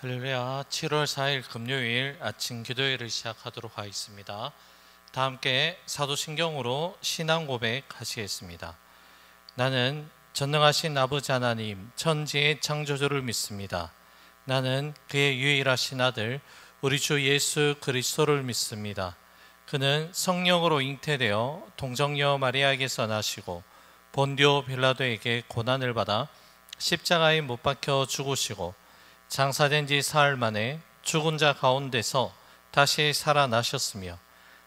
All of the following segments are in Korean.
할렐루야. 7월 4일 금요일 아침 기도회를 시작하도록 하겠습니다. 다 함께 사도신경으로 신앙 고백하시겠습니다. 나는 전능하신 아버지 하나님 천지의 창조주를 믿습니다. 나는 그의 유일하신 아들 우리 주 예수 그리스도를 믿습니다. 그는 성령으로 잉태되어 동정녀 마리아에게서 나시고 본디오 빌라도에게 고난을 받아 십자가에 못 박혀 죽으시고 장사된 지 사흘 만에 죽은 자 가운데서 다시 살아나셨으며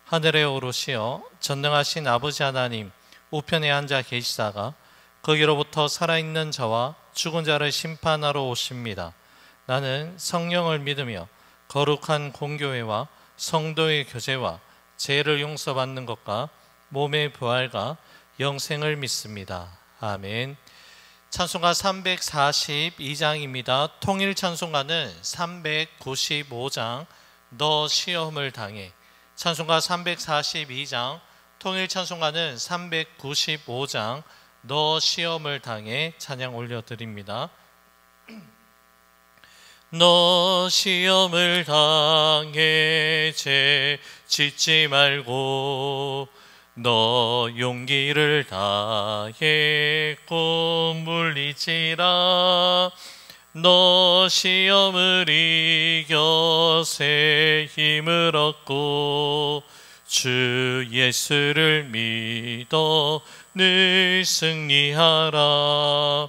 하늘에 오르시어 전능하신 아버지 하나님 우편에 앉아 계시다가 거기로부터 살아있는 자와 죽은 자를 심판하러 오십니다. 나는 성령을 믿으며 거룩한 공교회와 성도의 교제와 죄를 용서받는 것과 몸의 부활과 영생을 믿습니다. 아멘. 찬송가 342장입니다. 통일 찬송가는 395장 너 시험을 당해. 찬송가 342장, 통일 찬송가는 395장 너 시험을 당해 찬양 올려드립니다. 너 시험을 당해 죄 짓지 말고 너 용기를 다해 꼭 물리치라. 너 시험을 이겨 새 힘을 얻고 주 예수를 믿어 늘 승리하라.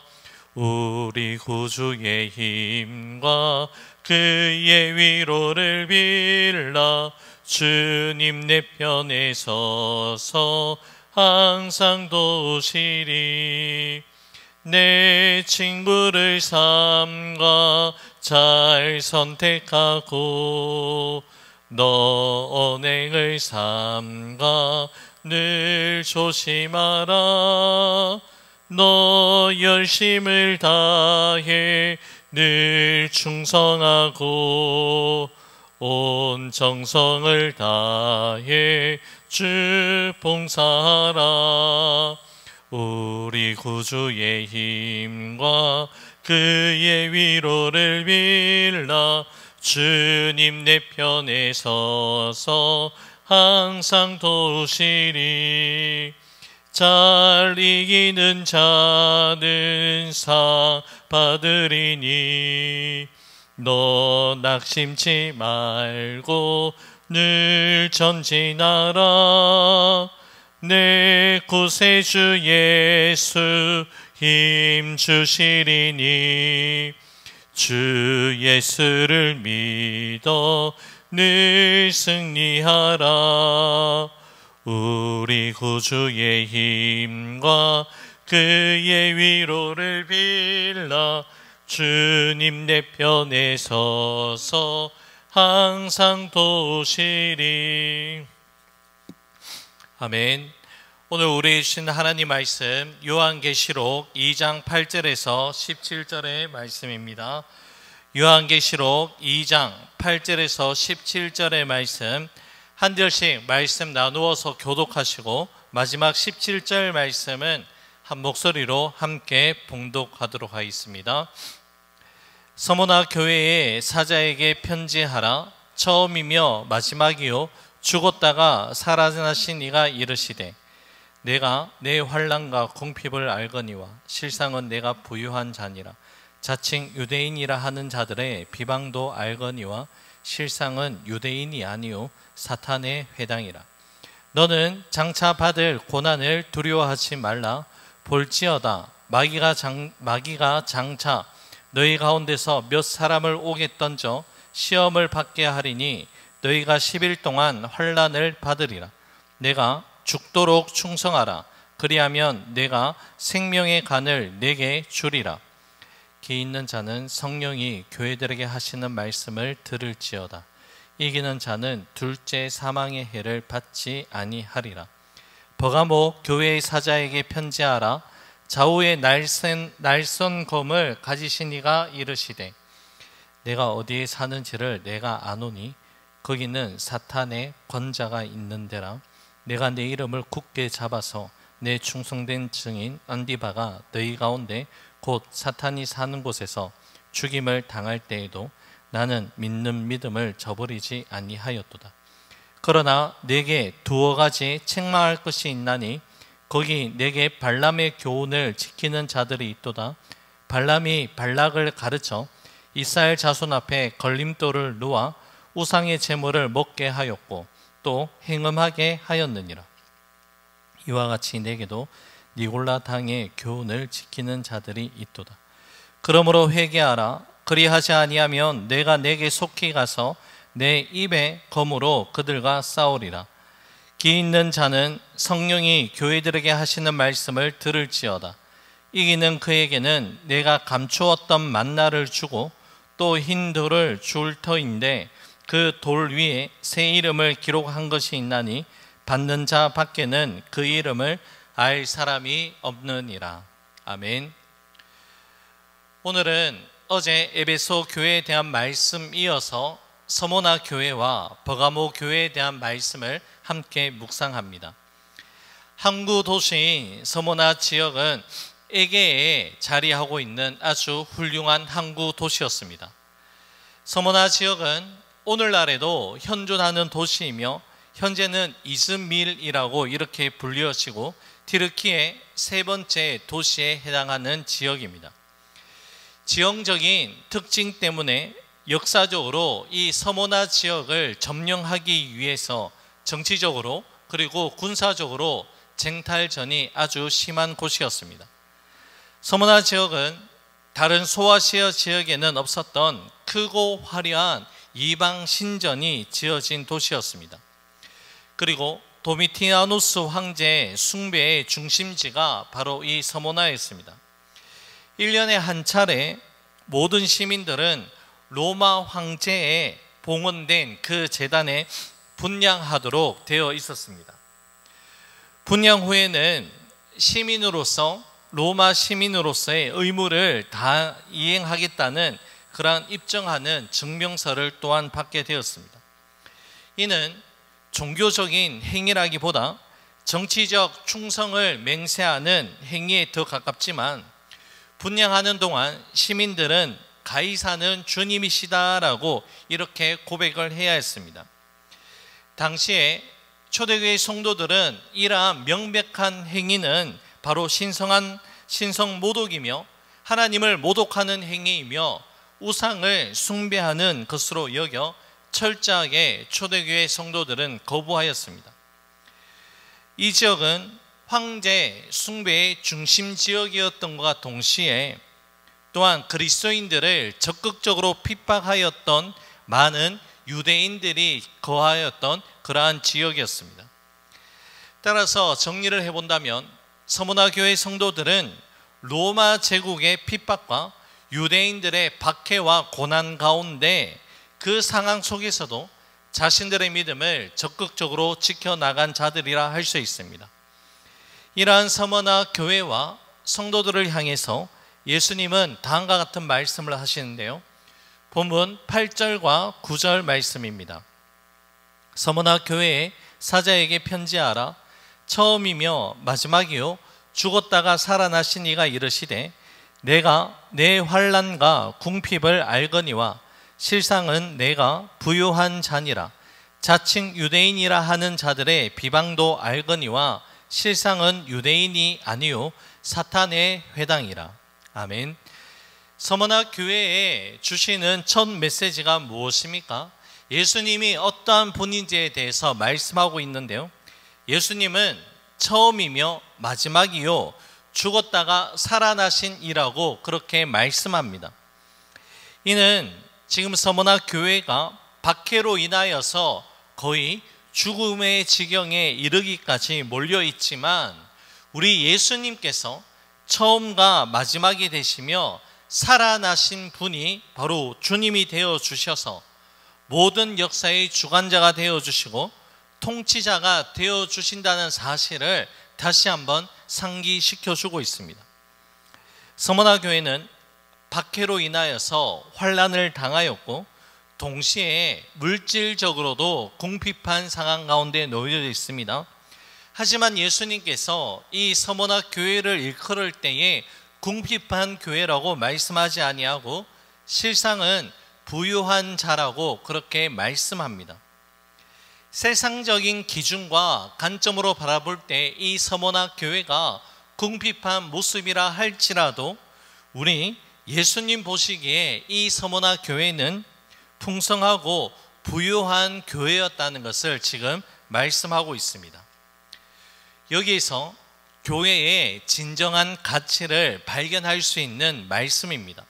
우리 구주의 힘과 그의 위로를 빌라. 주님 내 편에 서서 항상 도우시리. 내 친구를 삼가 잘 선택하고 너 언행을 삼가 늘 조심하라. 너 열심을 다해 늘 충성하고 온 정성을 다해 주 봉사하라. 우리 구주의 힘과 그의 위로를 빌라. 주님 내 편에 서서 항상 도우시리. 잘 이기는 자는 상 받으리니 너 낙심치 말고 늘 전진하라. 내 구세주 예수 힘 주시리니 주 예수를 믿어 늘 승리하라. 우리 구주의 힘과 그의 위로를 빌라. 주님 내 편에 서서 항상 도우시리. 아멘. 오늘 우리 주신 하나님 말씀 요한계시록 2장 8절에서 17절의 말씀입니다. 요한계시록 2장 8절에서 17절의 말씀 한 절씩 말씀 나누어서 교독하시고 마지막 17절 말씀은 한 목소리로 함께 봉독하도록 하겠습니다. 서모나 교회의 사자에게 편지하라. 처음이며 마지막이요 죽었다가 살아나신 이가 이르시되 내가 내 환난과 궁핍을 알거니와 실상은 내가 부유한 자니라. 자칭 유대인이라 하는 자들의 비방도 알거니와 실상은 유대인이 아니요 사탄의 회당이라. 너는 장차 받을 고난을 두려워하지 말라. 볼지어다 마귀가 장차 너희 가운데서 몇 사람을 옥에 던져 시험을 받게 하리니 너희가 10일 동안 환난을 받으리라. 내가 죽도록 충성하라. 그리하면 내가 생명의 간을 내게 주리라. 기 있는 자는 성령이 교회들에게 하시는 말씀을 들을지어다. 이기는 자는 둘째 사망의 해를 받지 아니하리라. 버가모 교회의 사자에게 편지하라. 좌우에 날선 검을 가지신 이가 이르시되 내가 어디에 사는지를 내가 아노니 거기는 사탄의 권자가 있는 데라. 내가 내 이름을 굳게 잡아서 내 충성된 증인 안디바가 너희 가운데 곧 사탄이 사는 곳에서 죽임을 당할 때에도 나는 믿는 믿음을 저버리지 아니하였도다. 그러나 내게 두어 가지 책망할 것이 있나니 거기 내게 발람의 교훈을 지키는 자들이 있도다. 발람이 발락을 가르쳐 이스라엘 자손 앞에 걸림돌을 놓아 우상의 제물을 먹게 하였고 또 행음하게 하였느니라. 이와 같이 내게도 니골라 당의 교훈을 지키는 자들이 있도다. 그러므로 회개하라. 그리하지 아니하면 내가 내게 속히 가서 내 입의 검으로 그들과 싸우리라. 기 있는 자는 성령이 교회들에게 하시는 말씀을 들을지어다. 이기는 그에게는 내가 감추었던 만나를 주고 또 흰 돌을 줄 터인데 그 돌 위에 새 이름을 기록한 것이 있나니 받는 자 밖에는 그 이름을 알 사람이 없느니라. 아멘. 오늘은 어제 에베소 교회에 대한 말씀 이어서 서모나 교회와 버가모 교회에 대한 말씀을 함께 묵상합니다. 항구 도시인 서모나 지역은 에게에 자리하고 있는 아주 훌륭한 항구 도시였습니다. 서모나 지역은 오늘날에도 현존하는 도시이며 현재는 이즈밀이라고 이렇게 불리어지고 튀르키의 세 번째 도시에 해당하는 지역입니다. 지형적인 특징 때문에 역사적으로 이 서모나 지역을 점령하기 위해서 정치적으로 그리고 군사적으로 쟁탈전이 아주 심한 곳이었습니다. 서모나 지역은 다른 소아시아 지역에는 없었던 크고 화려한 이방 신전이 지어진 도시였습니다. 그리고 도미티아누스 황제의 숭배의 중심지가 바로 이 서모나였습니다. 1년에 한 차례 모든 시민들은 로마 황제에 봉헌된 그 제단에 분향하도록 되어 있었습니다. 분향 후에는 시민으로서 로마 시민으로서의 의무를 다 이행하겠다는 그러한 입증하는 증명서를 또한 받게 되었습니다. 이는 종교적인 행위라기보다 정치적 충성을 맹세하는 행위에 더 가깝지만 분향하는 동안 시민들은 가이사는 주님이시다라고 이렇게 고백을 해야 했습니다. 당시에 초대교회 성도들은 이러한 명백한 행위는 바로 신성 모독이며 하나님을 모독하는 행위이며 우상을 숭배하는 것으로 여겨 철저하게 초대교회 성도들은 거부하였습니다. 이 지역은 황제 숭배의 중심 지역이었던과 동시에 또한 그리스도인들을 적극적으로 핍박하였던 많은 유대인들이 거하였던 그러한 지역이었습니다. 따라서 정리를 해본다면 서모나 교회 성도들은 로마 제국의 핍박과 유대인들의 박해와 고난 가운데 그 상황 속에서도 자신들의 믿음을 적극적으로 지켜나간 자들이라 할 수 있습니다. 이러한 서모나 교회와 성도들을 향해서 예수님은 다음과 같은 말씀을 하시는데요. 본문 8절과 9절 말씀입니다. 서모나 교회의 사자에게 편지하라. 처음이며 마지막이요 죽었다가 살아나신 이가 이르시되 내가 내 환난과 궁핍을 알거니와 실상은 내가 부유한 자니라. 자칭 유대인이라 하는 자들의 비방도 알거니와 실상은 유대인이 아니요 사탄의 회당이라. 아멘. 서모나 교회에 주시는 첫 메시지가 무엇입니까? 예수님이 어떠한 분인지에 대해서 말씀하고 있는데요. 예수님은 처음이며 마지막이요 죽었다가 살아나신 이라고 그렇게 말씀합니다. 이는 지금 서모나 교회가 박해로 인하여서 거의 죽음의 지경에 이르기까지 몰려 있지만 우리 예수님께서 처음과 마지막이 되시며 살아나신 분이 바로 주님이 되어 주셔서 모든 역사의 주관자가 되어 주시고 통치자가 되어 주신다는 사실을 다시 한번 상기시켜 주고 있습니다. 서모나 교회는 박해로 인하여서 환난을 당하였고 동시에 물질적으로도 궁핍한 상황 가운데 놓여 있습니다. 하지만 예수님께서 이 서모나 교회를 일컬을 때에 궁핍한 교회라고 말씀하지 아니하고 실상은 부유한 자라고 그렇게 말씀합니다. 세상적인 기준과 관점으로 바라볼 때 이 서머나 교회가 궁핍한 모습이라 할지라도 우리 예수님 보시기에 이 서머나 교회는 풍성하고 부유한 교회였다는 것을 지금 말씀하고 있습니다. 여기에서 교회의 진정한 가치를 발견할 수 있는 말씀입니다.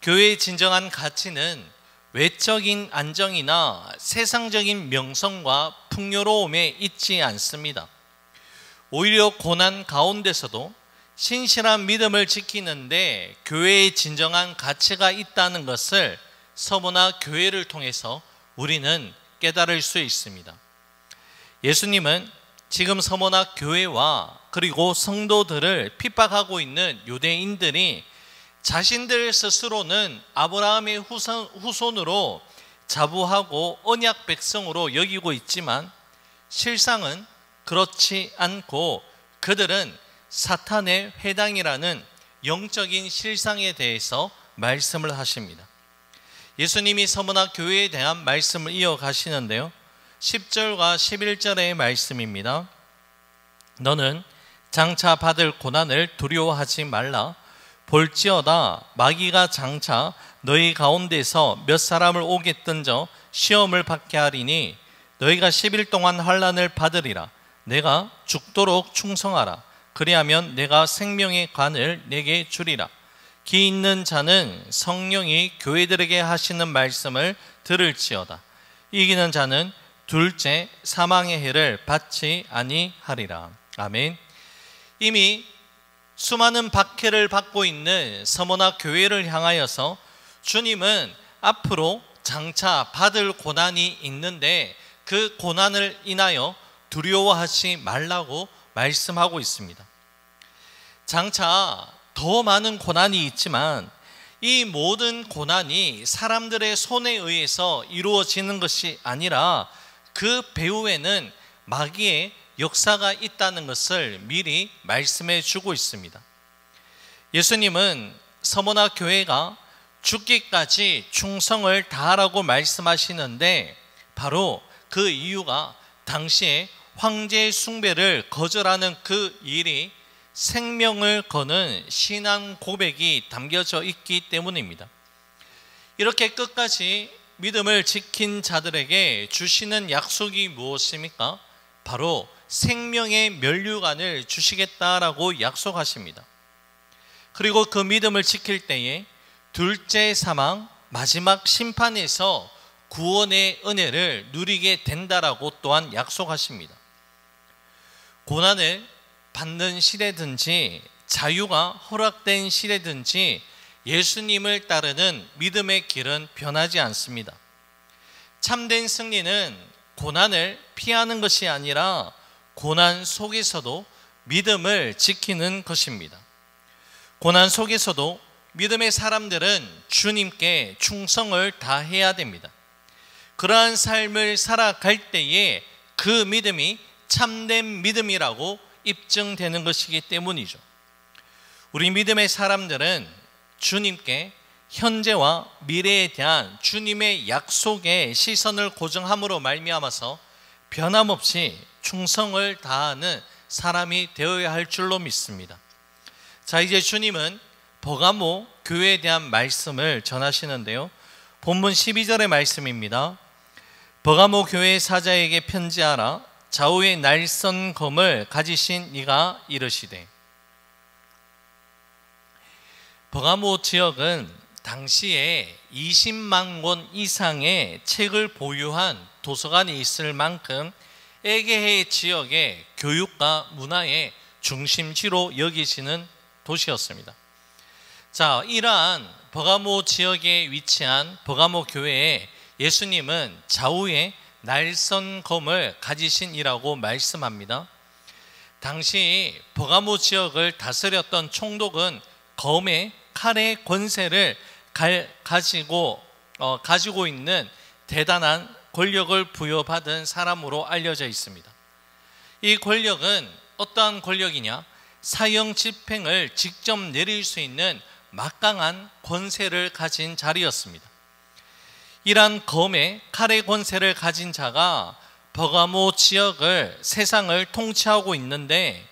교회의 진정한 가치는 외적인 안정이나 세상적인 명성과 풍요로움에 있지 않습니다. 오히려 고난 가운데서도 신실한 믿음을 지키는데 교회의 진정한 가치가 있다는 것을 서머나 교회를 통해서 우리는 깨달을 수 있습니다. 예수님은 지금 서머나 교회와 그리고 성도들을 핍박하고 있는 유대인들이 자신들 스스로는 아브라함의 후손으로 자부하고 언약 백성으로 여기고 있지만 실상은 그렇지 않고 그들은 사탄의 회당이라는 영적인 실상에 대해서 말씀을 하십니다. 예수님이 서머나 교회에 대한 말씀을 이어가시는데요, 10절과 11절의 말씀입니다. 너는 장차 받을 고난을 두려워하지 말라. 볼지어다 마귀가 장차 너희 가운데서 몇 사람을 오게 던져 시험을 받게 하리니 너희가 10일 동안 환난을 받으리라. 내가 죽도록 충성하라. 그리하면 내가 생명의 관을 내게 주리라. 기 있는 자는 성령이 교회들에게 하시는 말씀을 들을지어다. 이기는 자는 둘째 사망의 해를 받지 아니하리라. 아멘. 이미 수많은 박해를 받고 있는 서머나 교회를 향하여서 주님은 앞으로 장차 받을 고난이 있는데 그 고난을 인하여 두려워하지 말라고 말씀하고 있습니다. 장차 더 많은 고난이 있지만 이 모든 고난이 사람들의 손에 의해서 이루어지는 것이 아니라 그 배후에는 마귀의 역사가 있다는 것을 미리 말씀해 주고 있습니다. 예수님은 서머나 교회가 죽기까지 충성을 다하라고 말씀하시는데 바로 그 이유가 당시에 황제 숭배를 거절하는 그 일이 생명을 거는 신앙 고백이 담겨져 있기 때문입니다. 이렇게 끝까지 믿음을 지킨 자들에게 주시는 약속이 무엇입니까? 바로 생명의 면류관을 주시겠다라고 약속하십니다. 그리고 그 믿음을 지킬 때에 둘째 사망, 마지막 심판에서 구원의 은혜를 누리게 된다라고 또한 약속하십니다. 고난을 받는 시대든지 자유가 허락된 시대든지 예수님을 따르는 믿음의 길은 변하지 않습니다. 참된 승리는 고난을 피하는 것이 아니라 고난 속에서도 믿음을 지키는 것입니다. 고난 속에서도 믿음의 사람들은 주님께 충성을 다해야 됩니다. 그러한 삶을 살아갈 때에 그 믿음이 참된 믿음이라고 입증되는 것이기 때문이죠. 우리 믿음의 사람들은 주님께 현재와 미래에 대한 주님의 약속에 시선을 고정함으로 말미암아서 변함없이 충성을 다하는 사람이 되어야 할 줄로 믿습니다. 자, 이제 주님은 버가모 교회에 대한 말씀을 전하시는데요, 본문 12절의 말씀입니다. 버가모 교회 사자에게 편지하라. 좌우에 날선 검을 가지신 이가 이르시되. 버가모 지역은 당시에 20만 권 이상의 책을 보유한 도서관이 있을 만큼 에게해 지역의 교육과 문화의 중심지로 여기시는 도시였습니다. 자, 이러한 버가모 지역에 위치한 버가모 교회에 예수님은 좌우에 날선 검을 가지신 이라고 말씀합니다. 당시 버가모 지역을 다스렸던 총독은 검의 칼의 권세를 가지고 있는 대단한 권력을 부여받은 사람으로 알려져 있습니다. 이 권력은 어떠한 권력이냐? 사형 집행을 직접 내릴 수 있는 막강한 권세를 가진 자리였습니다. 이러한 검의 칼의 권세를 가진 자가 버가모 지역을, 세상을 통치하고 있는데,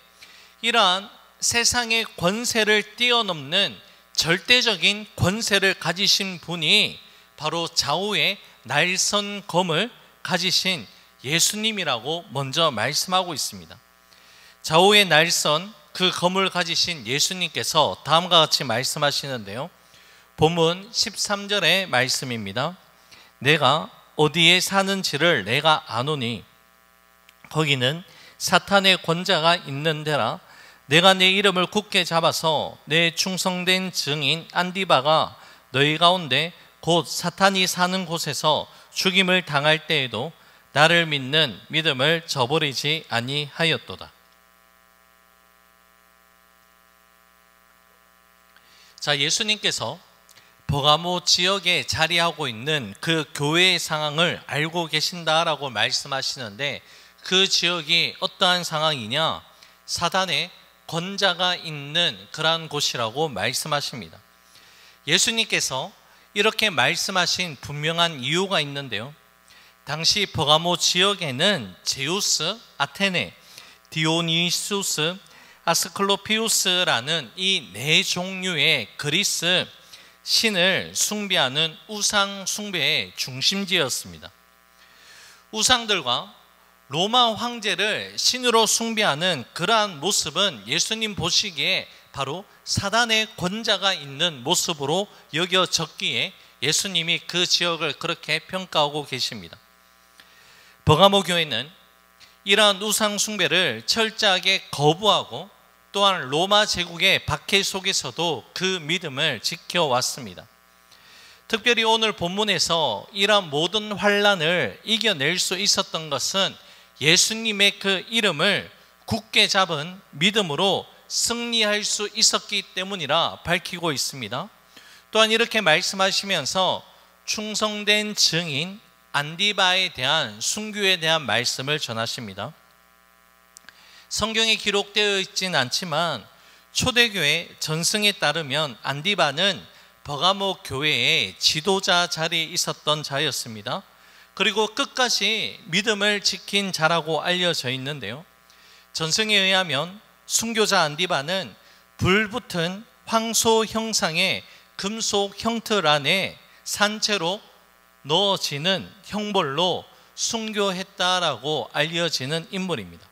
이러한 세상의 권세를 뛰어넘는 절대적인 권세를 가지신 분이 바로 좌우의 날선 검을 가지신 예수님이라고 먼저 말씀하고 있습니다. 좌우의 날선 그 검을 가지신 예수님께서 다음과 같이 말씀하시는데요. 본문 13절의 말씀입니다. 내가 어디에 사는지를 내가 아노니 거기는 사탄의 권자가 있는 데라. 내가 내 이름을 굳게 잡아서 내 충성된 증인 안디바가 너희 가운데 곧 사탄이 사는 곳에서 죽임을 당할 때에도 나를 믿는 믿음을 저버리지 아니하였도다. 자, 예수님께서 버가모 지역에 자리하고 있는 그 교회의 상황을 알고 계신다라고 말씀하시는데, 그 지역이 어떠한 상황이냐? 사단의 권자가 있는 그러한 곳이라고 말씀하십니다. 예수님께서 이렇게 말씀하신 분명한 이유가 있는데요. 당시 버가모 지역에는 제우스, 아테네, 디오니수스, 아스클로피우스라는 이 네 종류의 그리스 신을 숭배하는 우상 숭배의 중심지였습니다. 우상들과 로마 황제를 신으로 숭배하는 그러한 모습은 예수님 보시기에 바로 사단의 권자가 있는 모습으로 여겨졌기에 예수님이 그 지역을 그렇게 평가하고 계십니다. 버가모 교회는 이러한 우상 숭배를 철저하게 거부하고 또한 로마 제국의 박해 속에서도 그 믿음을 지켜왔습니다. 특별히 오늘 본문에서 이러한 모든 환난을 이겨낼 수 있었던 것은 예수님의 그 이름을 굳게 잡은 믿음으로 승리할 수 있었기 때문이라 밝히고 있습니다. 또한 이렇게 말씀하시면서 충성된 증인 안디바에 대한 순교에 대한 말씀을 전하십니다. 성경에 기록되어 있진 않지만 초대교회 전승에 따르면 안디바는 버가모 교회의 지도자 자리에 있었던 자였습니다. 그리고 끝까지 믿음을 지킨 자라고 알려져 있는데요. 전승에 의하면 순교자 안디바는 불붙은 황소 형상의 금속 형틀 안에 산채로 넣어지는 형벌로 순교했다라고 알려지는 인물입니다.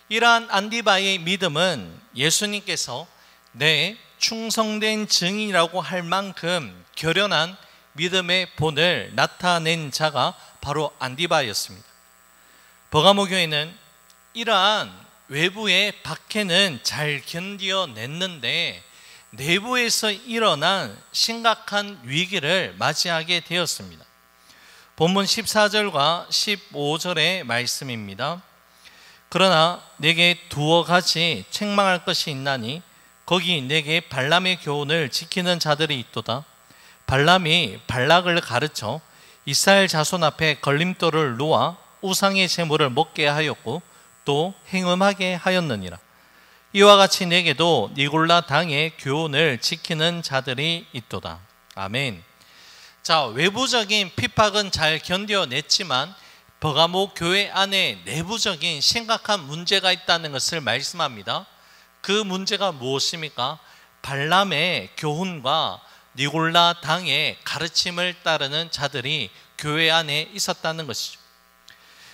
이러한 안디바의 믿음은 예수님께서 내 충성된 증인이라고 할 만큼 결연한 믿음의 본을 나타낸 자가 바로 안디바였습니다. 버가모 교회는 이러한 외부의 박해는 잘 견뎌냈는데 내부에서 일어난 심각한 위기를 맞이하게 되었습니다. 본문 14절과 15절의 말씀입니다. 그러나 내게 두어 가지 책망할 것이 있나니 거기 내게 발람의 교훈을 지키는 자들이 있도다. 발람이 발락을 가르쳐 이스라엘 자손 앞에 걸림돌을 놓아 우상의 제물을 먹게 하였고 또 행음하게 하였느니라. 이와 같이 내게도 니골라 당의 교훈을 지키는 자들이 있도다. 아멘. 자, 외부적인 핍박은 잘 견뎌냈지만 버가모 교회 안에 내부적인 심각한 문제가 있다는 것을 말씀합니다. 그 문제가 무엇입니까? 발람의 교훈과 니골라 당의 가르침을 따르는 자들이 교회 안에 있었다는 것이죠.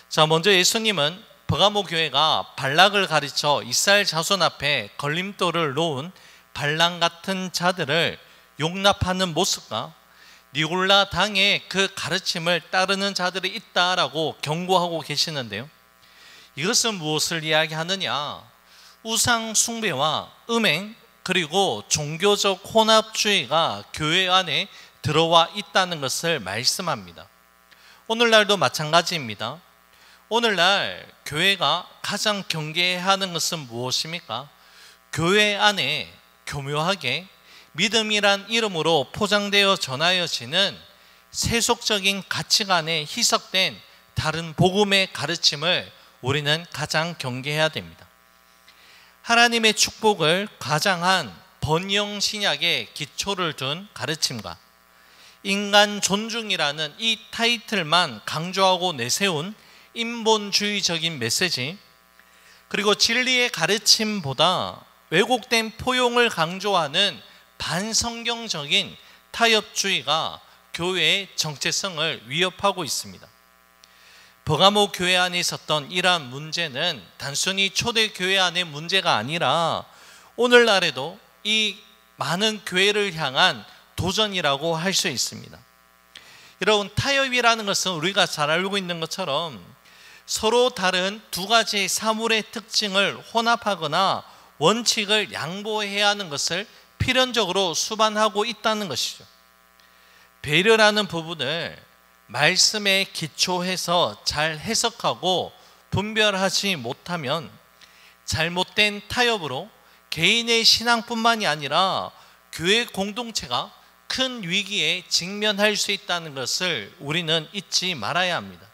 자, 먼저 예수님은 버가모 교회가 발락을 가르쳐 이스라엘 자손 앞에 걸림돌을 놓은 발람 같은 자들을 용납하는 모습과 니골라 당의 그 가르침을 따르는 자들이 있다라고 경고하고 계시는데요. 이것은 무엇을 이야기하느냐? 우상 숭배와 음행 그리고 종교적 혼합주의가 교회 안에 들어와 있다는 것을 말씀합니다. 오늘날도 마찬가지입니다. 오늘날 교회가 가장 경계해야 하는 것은 무엇입니까? 교회 안에 교묘하게 믿음이란 이름으로 포장되어 전하여지는 세속적인 가치관에 희석된 다른 복음의 가르침을 우리는 가장 경계해야 됩니다. 하나님의 축복을 가장한 번영 신약의 기초를 둔 가르침과 인간 존중이라는 이 타이틀만 강조하고 내세운 인본주의적인 메시지, 그리고 진리의 가르침보다 왜곡된 포용을 강조하는 반성경적인 타협주의가 교회의 정체성을 위협하고 있습니다. 버가모 교회 안에 있었던 이러한 문제는 단순히 초대교회 안의 문제가 아니라 오늘날에도 이 많은 교회를 향한 도전이라고 할 수 있습니다. 여러분, 타협이라는 것은 우리가 잘 알고 있는 것처럼 서로 다른 두 가지의 사물의 특징을 혼합하거나 원칙을 양보해야 하는 것을 필연적으로 수반하고 있다는 것이죠. 배려라는 부분을 말씀에 기초해서 잘 해석하고 분별하지 못하면 잘못된 타협으로 개인의 신앙뿐만이 아니라 교회 공동체가 큰 위기에 직면할 수 있다는 것을 우리는 잊지 말아야 합니다.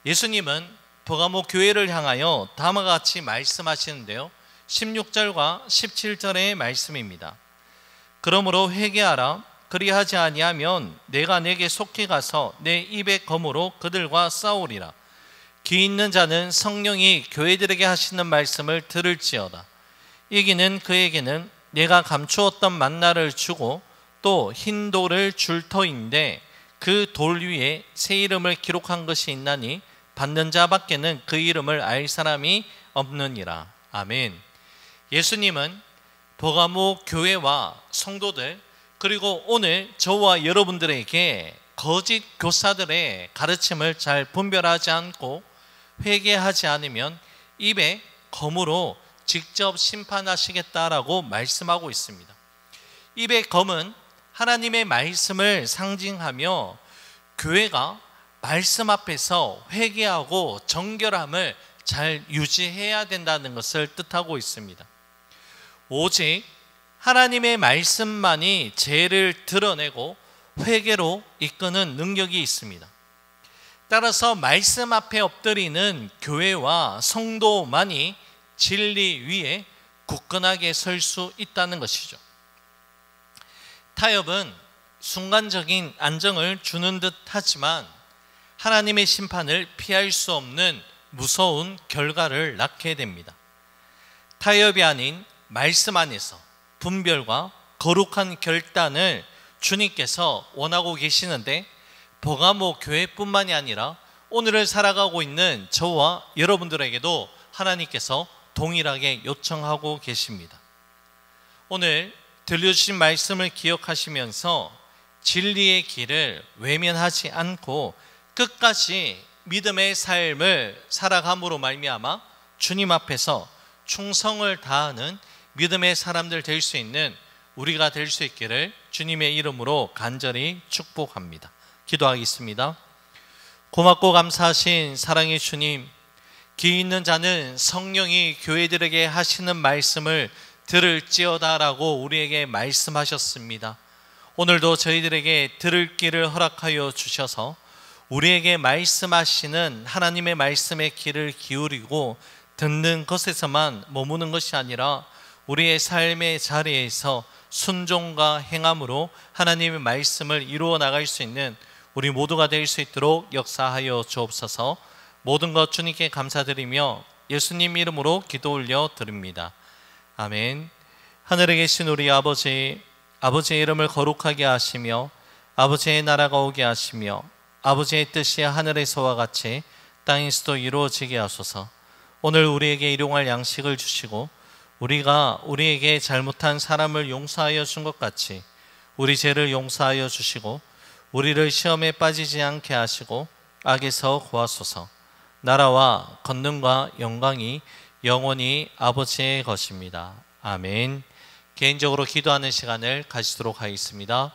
예수님은 버가모 교회를 향하여 다음과 같이 말씀하시는데요, 16절과 17절의 말씀입니다. 그러므로 회개하라. 그리하지 아니하면 내가 내게 속히 가서 내 입의 검으로 그들과 싸우리라. 귀 있는 자는 성령이 교회들에게 하시는 말씀을 들을지어다. 이기는 그에게는 내가 감추었던 만나를 주고 또 흰 돌을 줄 터인데 그 돌 위에 새 이름을 기록한 것이 있나니 받는 자밖에는 그 이름을 알 사람이 없느니라. 아멘. 예수님은 버가모 교회와 성도들, 그리고 오늘 저와 여러분들에게 거짓 교사들의 가르침을 잘 분별하지 않고 회개하지 않으면 입에 검으로 직접 심판하시겠다라고 말씀하고 있습니다. 입의 검은 하나님의 말씀을 상징하며 교회가 말씀 앞에서 회개하고 정결함을 잘 유지해야 된다는 것을 뜻하고 있습니다. 오직 하나님의 말씀만이 죄를 드러내고 회개로 이끄는 능력이 있습니다. 따라서 말씀 앞에 엎드리는 교회와 성도만이 진리 위에 굳건하게 설 수 있다는 것이죠. 타협은 순간적인 안정을 주는 듯 하지만 하나님의 심판을 피할 수 없는 무서운 결과를 낳게 됩니다. 타협이 아닌 말씀 안에서 분별과 거룩한 결단을 주님께서 원하고 계시는데, 버가모 교회뿐만이 아니라 오늘을 살아가고 있는 저와 여러분들에게도 하나님께서 동일하게 요청하고 계십니다. 오늘 들려주신 말씀을 기억하시면서 진리의 길을 외면하지 않고 끝까지 믿음의 삶을 살아감으로 말미암아 주님 앞에서 충성을 다하는 믿음의 사람들 될 수 있는 우리가 될 수 있기를 주님의 이름으로 간절히 축복합니다. 기도하겠습니다. 고맙고 감사하신 사랑의 주님, 귀 있는 자는 성령이 교회들에게 하시는 말씀을 들을지어다라고 우리에게 말씀하셨습니다. 오늘도 저희들에게 들을 길을 허락하여 주셔서 우리에게 말씀하시는 하나님의 말씀의 귀를 기울이고 듣는 것에서만 머무는 것이 아니라 우리의 삶의 자리에서 순종과 행함으로 하나님의 말씀을 이루어 나갈 수 있는 우리 모두가 될 수 있도록 역사하여 주옵소서. 모든 것 주님께 감사드리며 예수님 이름으로 기도 올려 드립니다. 아멘. 하늘에 계신 우리 아버지, 아버지의 이름을 거룩하게 하시며 아버지의 나라가 오게 하시며 아버지의 뜻이 하늘에서와 같이 땅에서도 이루어지게 하소서. 오늘 우리에게 일용할 양식을 주시고 우리가 우리에게 잘못한 사람을 용서하여 준 것 같이 우리 죄를 용서하여 주시고 우리를 시험에 빠지지 않게 하시고 악에서 구하소서. 나라와 권능과 영광이 영원히 아버지의 것입니다. 아멘. 개인적으로 기도하는 시간을 가지도록 하겠습니다.